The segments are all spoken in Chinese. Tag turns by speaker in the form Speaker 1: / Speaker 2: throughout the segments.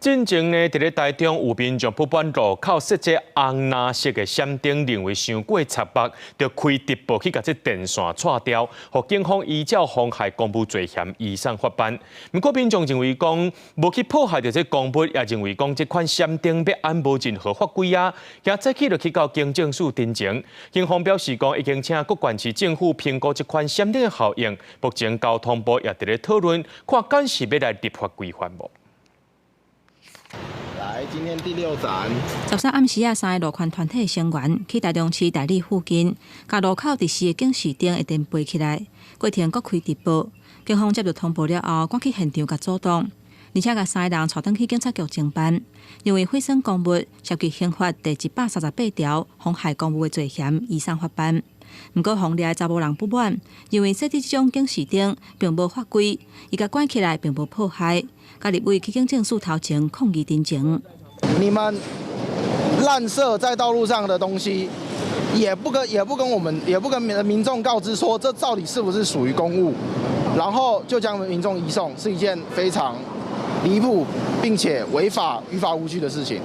Speaker 1: 进前呢，伫咧台中有民众不满路口设置红蓝色的闪灯，认为伤过插白，就开直播去甲这电线拆掉，互警方依照妨害公务罪嫌移送法办。不过民众认为讲无去破坏着这公物，也认为讲这款闪灯要按无任何法规啊，也早起就去到警政署申请。警方表示讲已经请各县市政府评估这款闪灯的效应，目前交通部也伫咧讨论，看敢是要来立法规范无。
Speaker 2: 来，今天第6站。
Speaker 3: 13暗时啊，3个路权团体成员去台中市大理附近，甲路口直视的警示灯一定背起来，过程各开直播。警方接到通报了后，赶去现场甲阻挡，而且甲3个人带转去警察局侦办，因为毁损公物涉及刑法第138条妨害公务的罪嫌，移送法办。 不过，行列的查某人不满，因为设置这种警示灯并无法规，伊甲关起来并无破坏，甲立委去警政署头前抗议陈情。
Speaker 2: 你们滥设在道路上的东西，也不跟民众告知说这到底是不是属于公务，然后就将民众移送，是一件非常离谱并且违法、于法无据的事情。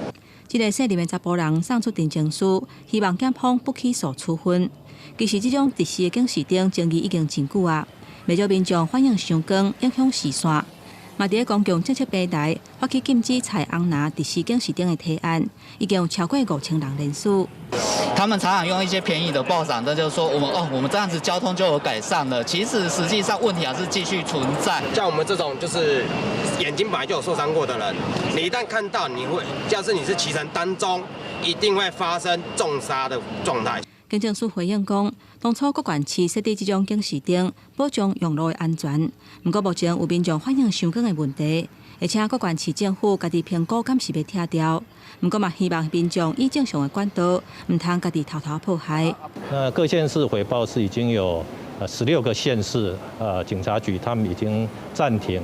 Speaker 3: 这个涉入的查甫人送出陈情书，希望检方不起诉处分。 其实，这种直视的警示灯争议已经真久啊，不少民众反映伤光，影响视线。嘛，伫公共政策平台发起禁止采红蓝直视警示灯的提案，已经有超过5000人联署。
Speaker 4: 他们常常用一些便宜的报赏灯，就是说我们这样子交通就有改善了。其实实际上问题还是继续存在。
Speaker 5: 像我们这种就是眼睛本来就有受伤过的人，你一旦看到，你会，要是你是骑乘当中，一定会发生重杀的状态。
Speaker 3: 警政署回应讲，当初各县市设置这种警示灯，保障用路的安全。不过目前有民众反映伤光的问题，而且各县市政府家己评估敢是要拆掉。不过嘛，希望民众以正常的管道，唔通家己偷偷破坏。
Speaker 6: 那各县市回报是已经有16个县市警察局，他们已经暂停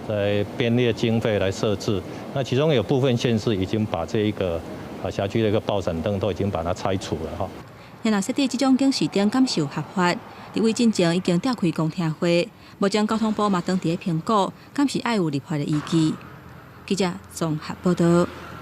Speaker 6: 在编列经费来设置。那其中有部分县市已经把这一个。 辖区的一个报闪灯都已经把它拆除了哈。
Speaker 3: 然后设置这种警示灯敢是有合法？立委进前已经召开公听会，目前交通部嘛当地评估，敢是爱有立法的依据。记者综合报道。